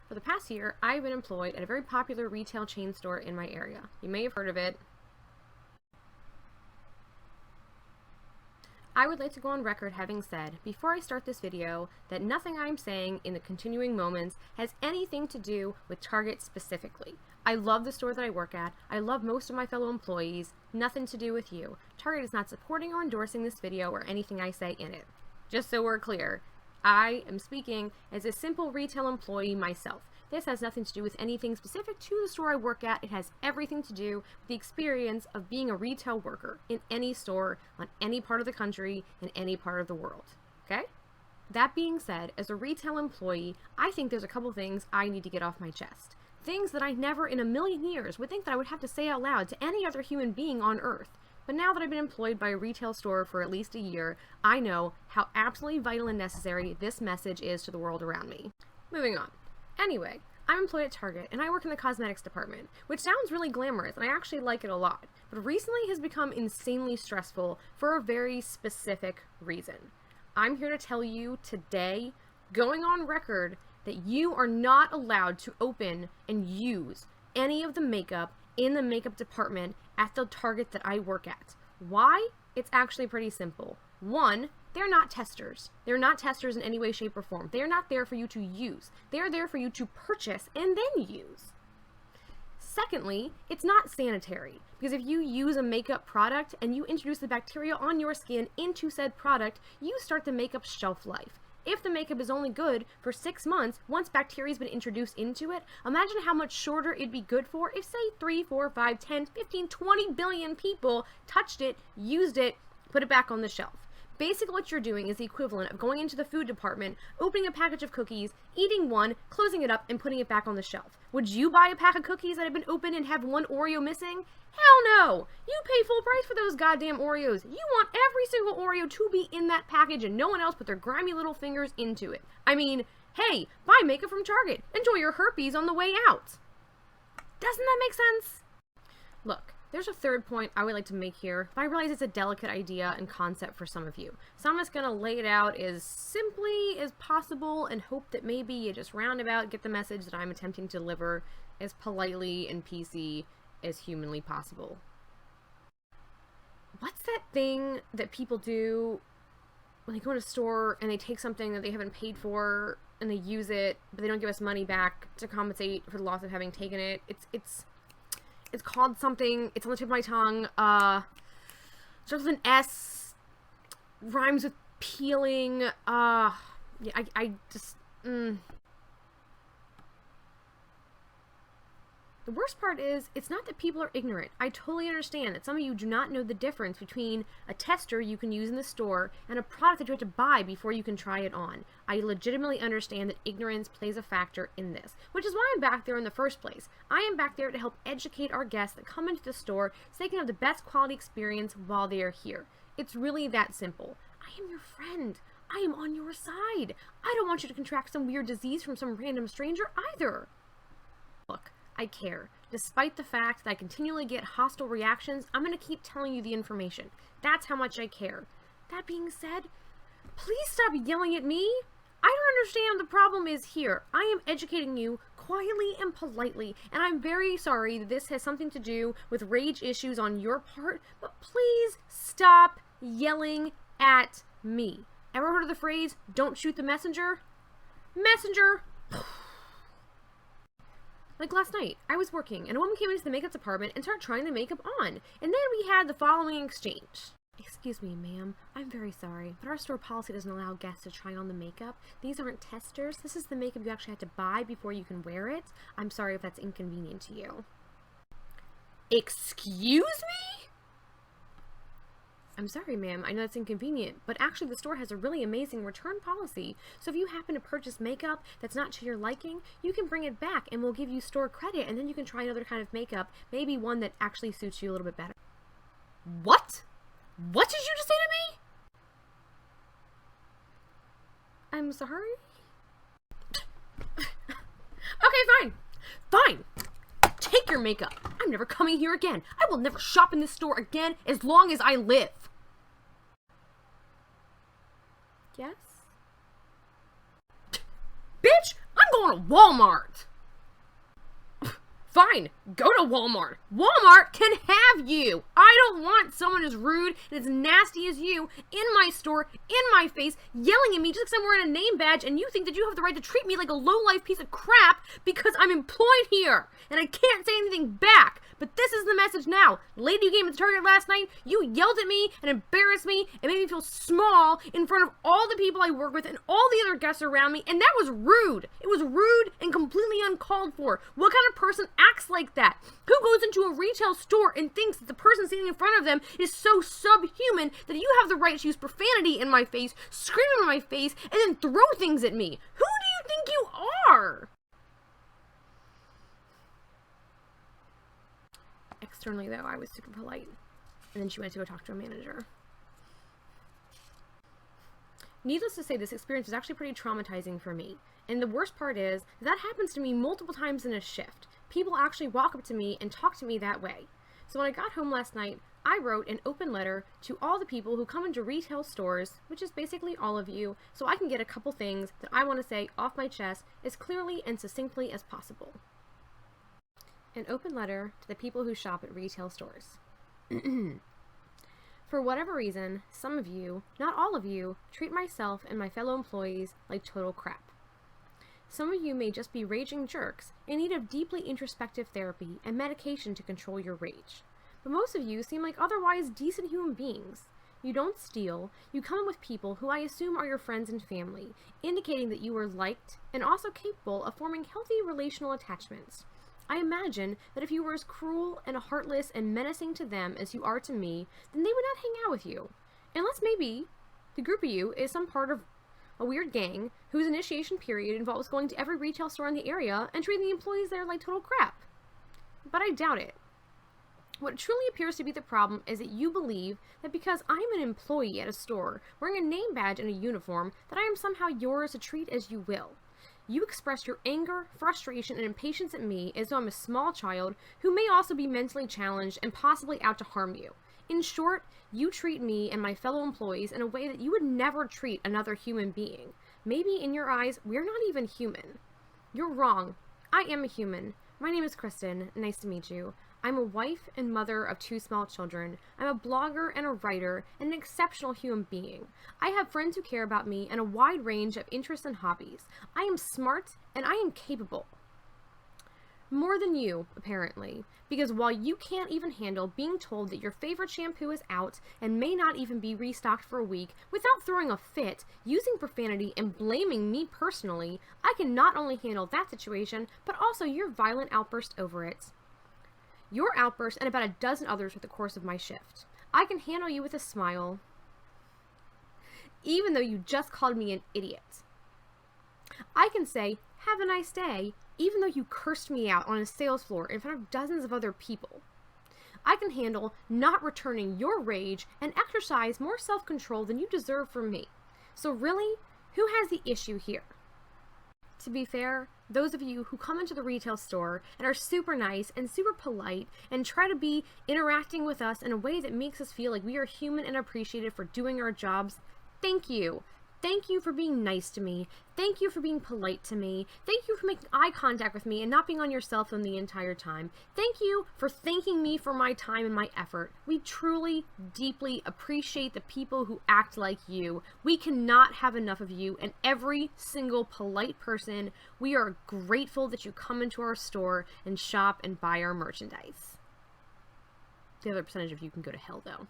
For the past year, I've been employed at a very popular retail chain store in my area. You may have heard of it. I would like to go on record having said, before I start this video, that nothing I'm saying in the continuing moments has anything to do with Target specifically. I love the store that I work at. I love most of my fellow employees. Nothing to do with you. Target is not supporting or endorsing this video or anything I say in it. Just so we're clear, I am speaking as a simple retail employee myself. This has nothing to do with anything specific to the store I work at. It has everything to do with the experience of being a retail worker in any store, on any part of the country, in any part of the world. Okay? That being said, as a retail employee, I think there's a couple things I need to get off my chest. Things that I never in a million years would think that I would have to say out loud to any other human being on earth. But now that I've been employed by a retail store for at least a year, I know how absolutely vital and necessary this message is to the world around me. Moving on. Anyway, I'm employed at Target and I work in the cosmetics department, which sounds really glamorous and I actually like it a lot, but recently has become insanely stressful for a very specific reason. I'm here to tell you today, going on record, that you are not allowed to open and use any of the makeup in the makeup department at the Target that I work at. Why? It's actually pretty simple. One, they're not testers. They're not testers in any way, shape, or form. They're not there for you to use. They're there for you to purchase and then use. Secondly, it's not sanitary, because if you use a makeup product and you introduce the bacteria on your skin into said product, you start the makeup shelf life. If the makeup is only good for 6 months, once bacteria has been introduced into it, imagine how much shorter it'd be good for if, say, 3, 4, 5, 10, 15, 20 billion people touched it, used it, put it back on the shelf. Basically what you're doing is the equivalent of going into the food department, opening a package of cookies, eating one, closing it up, and putting it back on the shelf. Would you buy a pack of cookies that have been opened and have one Oreo missing? Hell no! You pay full price for those goddamn Oreos. You want every single Oreo to be in that package and no one else put their grimy little fingers into it. I mean, hey, buy makeup from Target. Enjoy your herpes on the way out. Doesn't that make sense? Look. There's a third point I would like to make here, but I realize it's a delicate idea and concept for some of you. So I'm just going to lay it out as simply as possible and hope that maybe you just roundabout get the message that I'm attempting to deliver as politely and PC as humanly possible. What's that thing that people do when they go to a store and they take something that they haven't paid for and they use it, but they don't give us money back to compensate for the loss of having taken it? It's called something. It's on the tip of my tongue. Starts with an S. Rhymes with peeling. Yeah, I just. The worst part is, it's not that people are ignorant. I totally understand that some of you do not know the difference between a tester you can use in the store and a product that you have to buy before you can try it on. I legitimately understand that ignorance plays a factor in this, which is why I'm back there in the first place. I am back there to help educate our guests that come into the store so they can have the best quality experience while they are here. It's really that simple. I am your friend. I am on your side. I don't want you to contract some weird disease from some random stranger either. Look. I care. Despite the fact that I continually get hostile reactions, I'm going to keep telling you the information. That's how much I care. That being said, please stop yelling at me. I don't understand what the problem is here. I am educating you quietly and politely, and I'm very sorry that this has something to do with rage issues on your part, but please stop yelling at me. Ever heard of the phrase, don't shoot the messenger? Messenger! Like last night, I was working, and a woman came into the makeup department and started trying the makeup on. And then we had the following exchange. Excuse me, ma'am. I'm very sorry, but our store policy doesn't allow guests to try on the makeup. These aren't testers. This is the makeup you actually have to buy before you can wear it. I'm sorry if that's inconvenient to you. Excuse me? I'm sorry, ma'am. I know that's inconvenient, but actually the store has a really amazing return policy. So if you happen to purchase makeup that's not to your liking, you can bring it back and we'll give you store credit and then you can try another kind of makeup, maybe one that actually suits you a little bit better. What? What did you just say to me? I'm sorry? Okay, fine. Fine. Take your makeup. I'm never coming here again. I will never shop in this store again as long as I live. Yes? Bitch, I'm going Go to Walmart. Fine, go to Walmart. Walmart can have you. I don't want someone as rude and as nasty as you in my store, in my face, yelling at me just because I'm wearing a name badge, and you think that you have the right to treat me like a low-life piece of crap because I'm employed here and I can't say anything back. But this is the message now. Lady who came to Target last night, you yelled at me and embarrassed me and made me feel small in front of all the people I work with and all the other guests around me, and that was rude. It was rude and completely uncalled for. What kind of person acts like that? Who goes into a retail store and thinks that the person standing in front of them is so subhuman that you have the right to use profanity in my face, scream in my face, and then throw things at me? Who do you think you are? Externally, though, I was super polite. And then she went to go talk to a manager. Needless to say, this experience was actually pretty traumatizing for me. And the worst part is, that happens to me multiple times in a shift. People actually walk up to me and talk to me that way. So when I got home last night, I wrote an open letter to all the people who come into retail stores, which is basically all of you, so I can get a couple things that I want to say off my chest as clearly and succinctly as possible. An open letter to the people who shop at retail stores. For whatever reason, some of you, not all of you, treat myself and my fellow employees like total crap. Some of you may just be raging jerks in need of deeply introspective therapy and medication to control your rage. But most of you seem like otherwise decent human beings. You don't steal, you come in with people who I assume are your friends and family, indicating that you are liked and also capable of forming healthy relational attachments. I imagine that if you were as cruel and heartless and menacing to them as you are to me, then they would not hang out with you. Unless maybe the group of you is some part of a weird gang whose initiation period involves going to every retail store in the area and treating the employees there like total crap. But I doubt it. What truly appears to be the problem is that you believe that because I'm an employee at a store wearing a name badge and a uniform, that I am somehow yours to treat as you will. You express your anger, frustration, and impatience at me as though I'm a small child who may also be mentally challenged and possibly out to harm you. In short, you treat me and my fellow employees in a way that you would never treat another human being. Maybe in your eyes, we're not even human. You're wrong. I am a human. My name is Kristen. Nice to meet you. I'm a wife and mother of 2 small children. I'm a blogger and a writer and an exceptional human being. I have friends who care about me and a wide range of interests and hobbies. I am smart and I am capable. More than you, apparently, because while you can't even handle being told that your favorite shampoo is out and may not even be restocked for a week without throwing a fit, using profanity, and blaming me personally, I can not only handle that situation, but also your violent outburst over it. Your outburst and about a dozen others over the course of my shift. I can handle you with a smile, even though you just called me an idiot. I can say, have a nice day, even though you cursed me out on a sales floor in front of dozens of other people. I can handle not returning your rage and exercise more self-control than you deserve from me. So really, who has the issue here? To be fair, those of you who come into the retail store and are super nice and super polite and try to be interacting with us in a way that makes us feel like we are human and appreciated for doing our jobs, thank you. Thank you for being nice to me. Thank you for being polite to me. Thank you for making eye contact with me and not being on your cell phone the entire time. Thank you for thanking me for my time and my effort. We truly, deeply appreciate the people who act like you. We cannot have enough of you, and every single polite person, we are grateful that you come into our store and shop and buy our merchandise. The other percentage of you can go to hell, though.